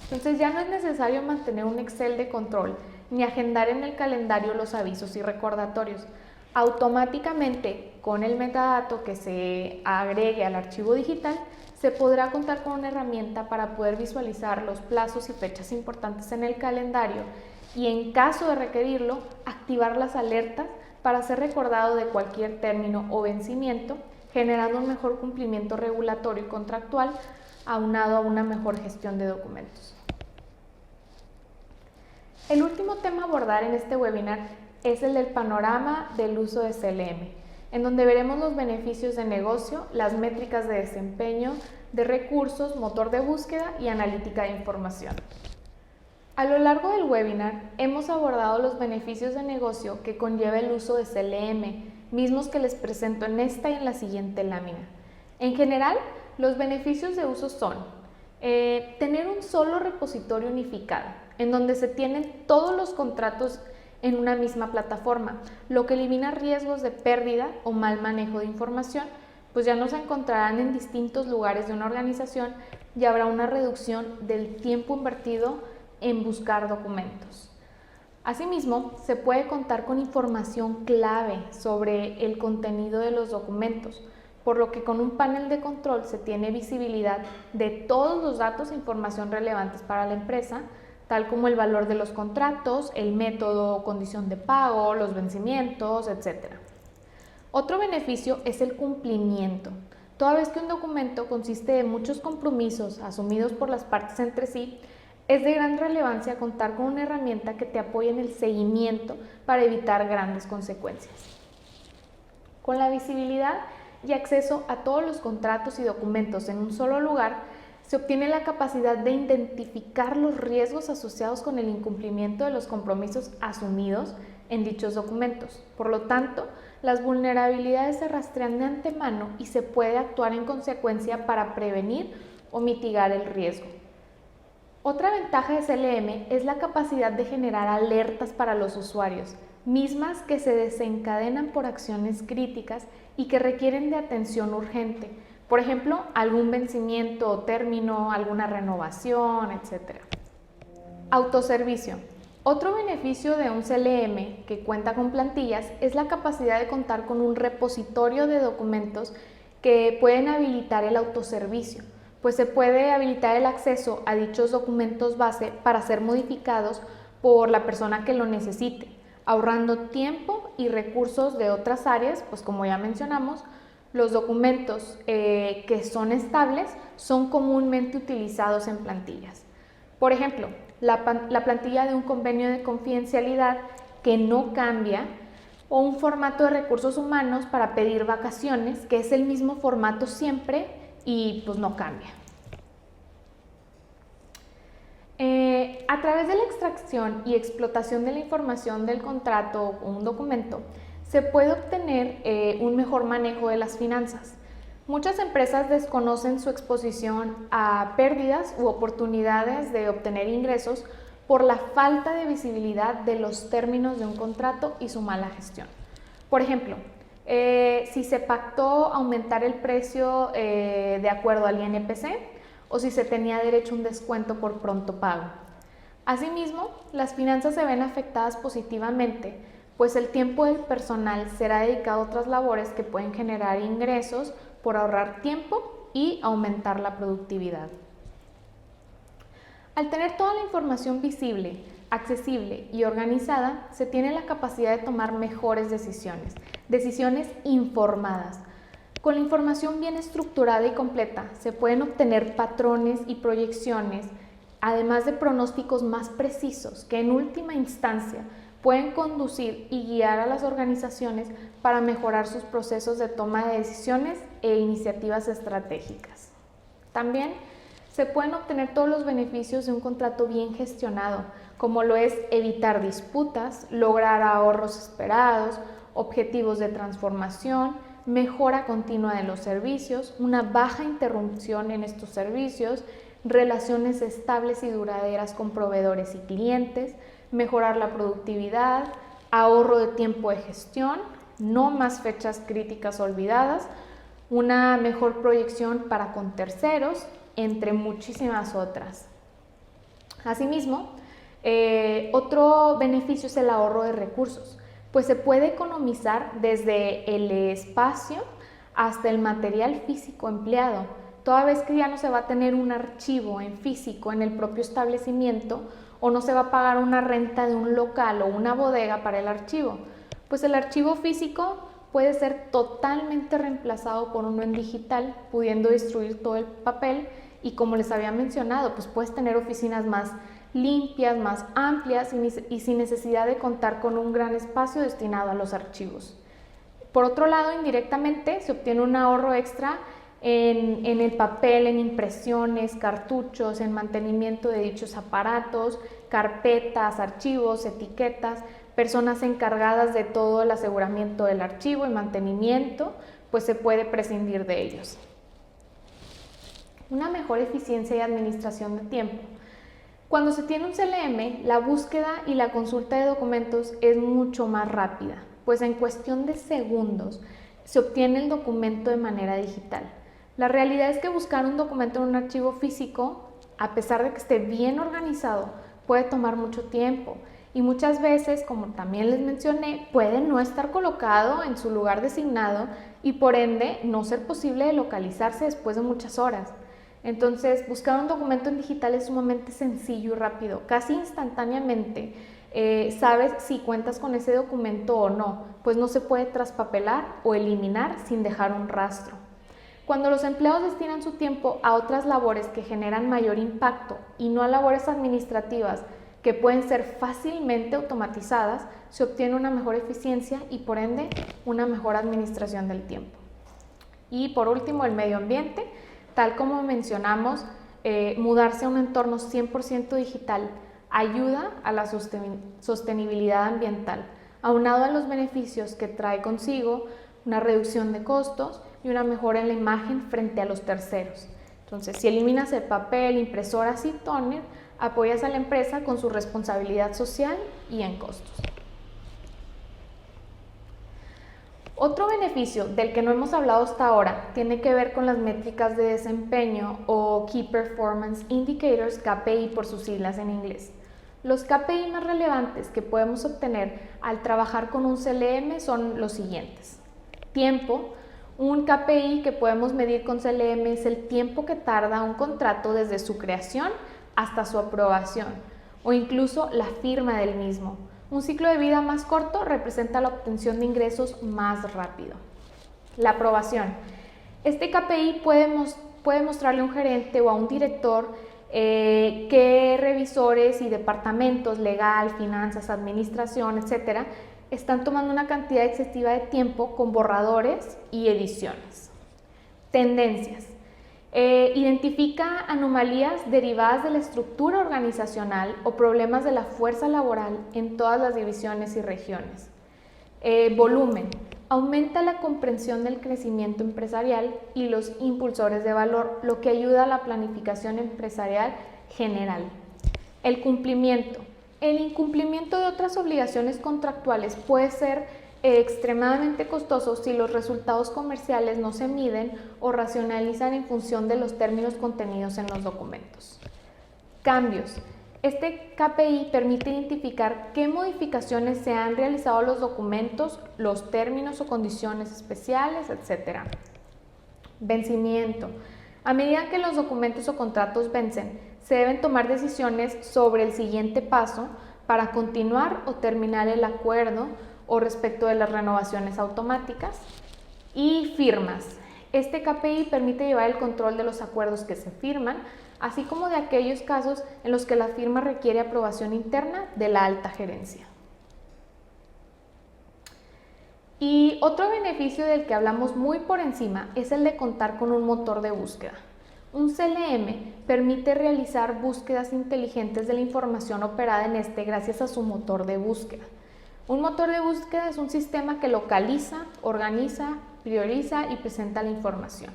Entonces ya no es necesario mantener un Excel de control ni agendar en el calendario los avisos y recordatorios. Automáticamente, con el metadato que se agregue al archivo digital, se podrá contar con una herramienta para poder visualizar los plazos y fechas importantes en el calendario y, en caso de requerirlo, activar las alertas para ser recordado de cualquier término o vencimiento, generando un mejor cumplimiento regulatorio y contractual, aunado a una mejor gestión de documentos. El último tema a abordar en este webinar es el del panorama del uso de CLM, en donde veremos los beneficios de negocio, las métricas de desempeño, de recursos, motor de búsqueda y analítica de información. A lo largo del webinar hemos abordado los beneficios de negocio que conlleva el uso de CLM, mismos que les presento en esta y en la siguiente lámina. En general, los beneficios de uso son tener un solo repositorio unificado, en donde se tienen todos los contratos en una misma plataforma, lo que elimina riesgos de pérdida o mal manejo de información, pues ya no se encontrarán en distintos lugares de una organización y habrá una reducción del tiempo invertido en buscar documentos. Asimismo, se puede contar con información clave sobre el contenido de los documentos, por lo que con un panel de control se tiene visibilidad de todos los datos e información relevantes para la empresa, tal como el valor de los contratos, el método o condición de pago, los vencimientos, etc. Otro beneficio es el cumplimiento. Toda vez que un documento consiste de muchos compromisos asumidos por las partes entre sí, es de gran relevancia contar con una herramienta que te apoye en el seguimiento para evitar grandes consecuencias. Con la visibilidad y acceso a todos los contratos y documentos en un solo lugar, se obtiene la capacidad de identificar los riesgos asociados con el incumplimiento de los compromisos asumidos en dichos documentos. Por lo tanto, las vulnerabilidades se rastrean de antemano y se puede actuar en consecuencia para prevenir o mitigar el riesgo. Otra ventaja de CLM es la capacidad de generar alertas para los usuarios, mismas que se desencadenan por acciones críticas y que requieren de atención urgente, Por ejemplo, algún vencimiento o término, alguna renovación, etc. Autoservicio. Otro beneficio de un CLM que cuenta con plantillas es la capacidad de contar con un repositorio de documentos que pueden habilitar el autoservicio, pues se puede habilitar el acceso a dichos documentos base para ser modificados por la persona que lo necesite, ahorrando tiempo y recursos de otras áreas, pues como ya mencionamos, los documentos que son estables son comúnmente utilizados en plantillas. Por ejemplo, la plantilla de un convenio de confidencialidad que no cambia, o un formato de recursos humanos para pedir vacaciones, que es el mismo formato siempre y pues no cambia. A través de la extracción y explotación de la información del contrato o un documento, se puede obtener un mejor manejo de las finanzas. Muchas empresas desconocen su exposición a pérdidas u oportunidades de obtener ingresos por la falta de visibilidad de los términos de un contrato y su mala gestión. Por ejemplo, si se pactó aumentar el precio de acuerdo al INPC o si se tenía derecho a un descuento por pronto pago. Asimismo, las finanzas se ven afectadas positivamente, pues el tiempo del personal será dedicado a otras labores que pueden generar ingresos por ahorrar tiempo y aumentar la productividad. Al tener toda la información visible, accesible y organizada, se tiene la capacidad de tomar mejores decisiones, decisiones informadas. Con la información bien estructurada y completa, se pueden obtener patrones y proyecciones, además de pronósticos más precisos que en última instancia pueden conducir y guiar a las organizaciones para mejorar sus procesos de toma de decisiones e iniciativas estratégicas. También se pueden obtener todos los beneficios de un contrato bien gestionado, como lo es evitar disputas, lograr ahorros esperados, objetivos de transformación, mejora continua de los servicios, una baja interrupción en estos servicios, relaciones estables y duraderas con proveedores y clientes, mejorar la productividad, ahorro de tiempo de gestión, no más fechas críticas olvidadas, una mejor proyección para con terceros, entre muchísimas otras. Asimismo, otro beneficio es el ahorro de recursos, pues se puede economizar desde el espacio hasta el material físico empleado, toda vez que ya no se va a tener un archivo en físico en el propio establecimiento o no se va a pagar una renta de un local o una bodega para el archivo, pues el archivo físico puede ser totalmente reemplazado por uno en digital, pudiendo destruir todo el papel y, como les había mencionado, pues puedes tener oficinas más limpias, más amplias y sin necesidad de contar con un gran espacio destinado a los archivos. Por otro lado, indirectamente se obtiene un ahorro extra en el papel, en impresiones, cartuchos, en mantenimiento de dichos aparatos, carpetas, archivos, etiquetas, personas encargadas de todo el aseguramiento del archivo y mantenimiento, pues se puede prescindir de ellos. Una mejor eficiencia y administración de tiempo. Cuando se tiene un CLM, la búsqueda y la consulta de documentos es mucho más rápida, pues en cuestión de segundos se obtiene el documento de manera digital. La realidad es que buscar un documento en un archivo físico, a pesar de que esté bien organizado, puede tomar mucho tiempo y muchas veces, como también les mencioné, puede no estar colocado en su lugar designado y por ende no ser posible de localizarse después de muchas horas. Entonces, buscar un documento en digital es sumamente sencillo y rápido, casi instantáneamente. Sabes si cuentas con ese documento o no, pues no se puede traspapelar o eliminar sin dejar un rastro. Cuando los empleados destinan su tiempo a otras labores que generan mayor impacto y no a labores administrativas que pueden ser fácilmente automatizadas, se obtiene una mejor eficiencia y por ende una mejor administración del tiempo. Y por último, el medio ambiente. Tal como mencionamos, mudarse a un entorno 100% digital ayuda a la sostenibilidad ambiental, aunado a los beneficios que trae consigo una reducción de costos y una mejora en la imagen frente a los terceros. Entonces, si eliminas el papel, impresoras y tóner, apoyas a la empresa con su responsabilidad social y en costos. Otro beneficio del que no hemos hablado hasta ahora tiene que ver con las métricas de desempeño o Key Performance Indicators, KPI por sus siglas en inglés. Los KPI más relevantes que podemos obtener al trabajar con un CLM son los siguientes. Tiempo. Un KPI que podemos medir con CLM es el tiempo que tarda un contrato desde su creación hasta su aprobación o incluso la firma del mismo. Un ciclo de vida más corto representa la obtención de ingresos más rápido. La aprobación. Este KPI puede mostrarle a un gerente o a un director qué revisores y departamentos, legal, finanzas, administración, etcétera, están tomando una cantidad excesiva de tiempo con borradores y ediciones. Tendencias. Identifica anomalías derivadas de la estructura organizacional o problemas de la fuerza laboral en todas las divisiones y regiones. Volumen. Aumenta la comprensión del crecimiento empresarial y los impulsores de valor, lo que ayuda a la planificación empresarial general. El cumplimiento. El incumplimiento de otras obligaciones contractuales puede ser extremadamente costoso si los resultados comerciales no se miden o racionalizan en función de los términos contenidos en los documentos. Cambios. Este KPI permite identificar qué modificaciones se han realizado a los documentos, los términos o condiciones especiales, etc. Vencimiento. A medida que los documentos o contratos vencen, se deben tomar decisiones sobre el siguiente paso para continuar o terminar el acuerdo o respecto de las renovaciones automáticas. Y firmas. Este KPI permite llevar el control de los acuerdos que se firman, así como de aquellos casos en los que la firma requiere aprobación interna de la alta gerencia. Y otro beneficio del que hablamos muy por encima es el de contar con un motor de búsqueda. Un CLM permite realizar búsquedas inteligentes de la información operada en este gracias a su motor de búsqueda. Un motor de búsqueda es un sistema que localiza, organiza, prioriza y presenta la información.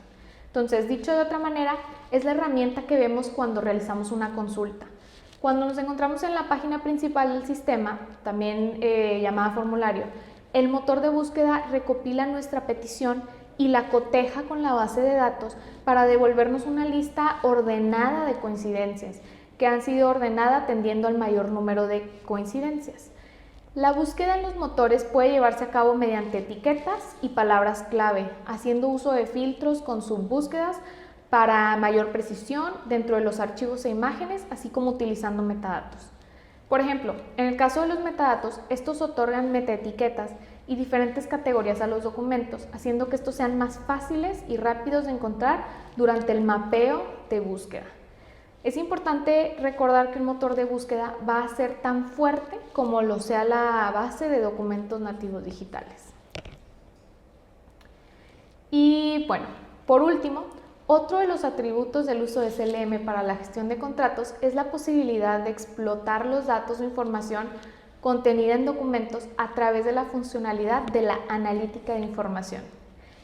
Entonces, dicho de otra manera, es la herramienta que vemos cuando realizamos una consulta. Cuando nos encontramos en la página principal del sistema, también llamada formulario, el motor de búsqueda recopila nuestra petición y la coteja con la base de datos para devolvernos una lista ordenada de coincidencias, que han sido ordenadas atendiendo al mayor número de coincidencias. La búsqueda en los motores puede llevarse a cabo mediante etiquetas y palabras clave, haciendo uso de filtros con subbúsquedas para mayor precisión dentro de los archivos e imágenes, así como utilizando metadatos. Por ejemplo, en el caso de los metadatos, estos otorgan metaetiquetas y diferentes categorías a los documentos, haciendo que estos sean más fáciles y rápidos de encontrar durante el mapeo de búsqueda. Es importante recordar que el motor de búsqueda va a ser tan fuerte como lo sea la base de documentos nativos digitales. Y bueno, por último, otro de los atributos del uso de CLM para la gestión de contratos es la posibilidad de explotar los datos o información contenida en documentos a través de la funcionalidad de la analítica de información.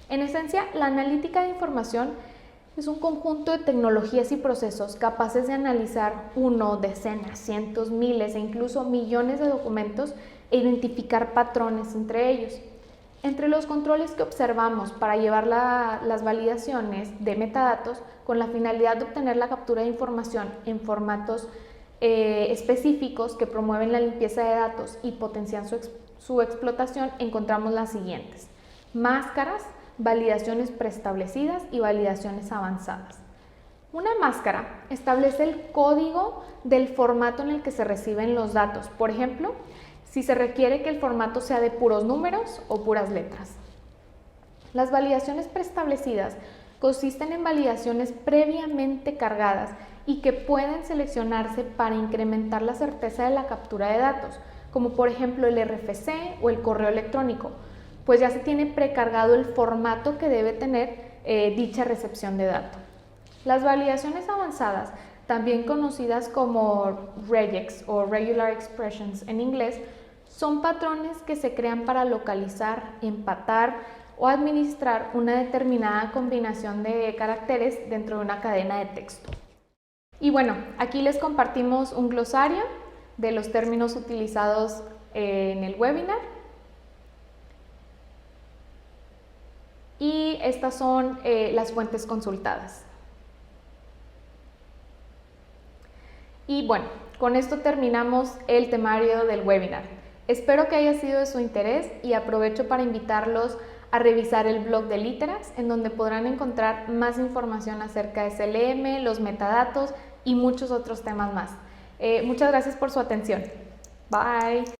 En esencia, la analítica de información es un conjunto de tecnologías y procesos capaces de analizar uno, decenas, cientos, miles e incluso millones de documentos e identificar patrones entre ellos. Entre los controles que observamos para llevar las validaciones de metadatos con la finalidad de obtener la captura de información en formatos específicos que promueven la limpieza de datos y potencian su explotación, encontramos las siguientes: máscaras, validaciones preestablecidas y validaciones avanzadas. Una máscara establece el código del formato en el que se reciben los datos. Por ejemplo, si se requiere que el formato sea de puros números o puras letras. Las validaciones preestablecidas consisten en validaciones previamente cargadas y que pueden seleccionarse para incrementar la certeza de la captura de datos, como por ejemplo el RFC o el correo electrónico, pues ya se tiene precargado el formato que debe tener dicha recepción de datos. Las validaciones avanzadas, también conocidas como regex o regular expressions en inglés, son patrones que se crean para localizar, empatar o administrar una determinada combinación de caracteres dentro de una cadena de texto. Y bueno, aquí les compartimos un glosario de los términos utilizados en el webinar. y estas son las fuentes consultadas. Y bueno, con esto terminamos el temario del webinar. Espero que haya sido de su interés y aprovecho para invitarlos a revisar el blog de Literax, en donde podrán encontrar más información acerca de SLM, los metadatos y muchos otros temas más. Muchas gracias por su atención. Bye.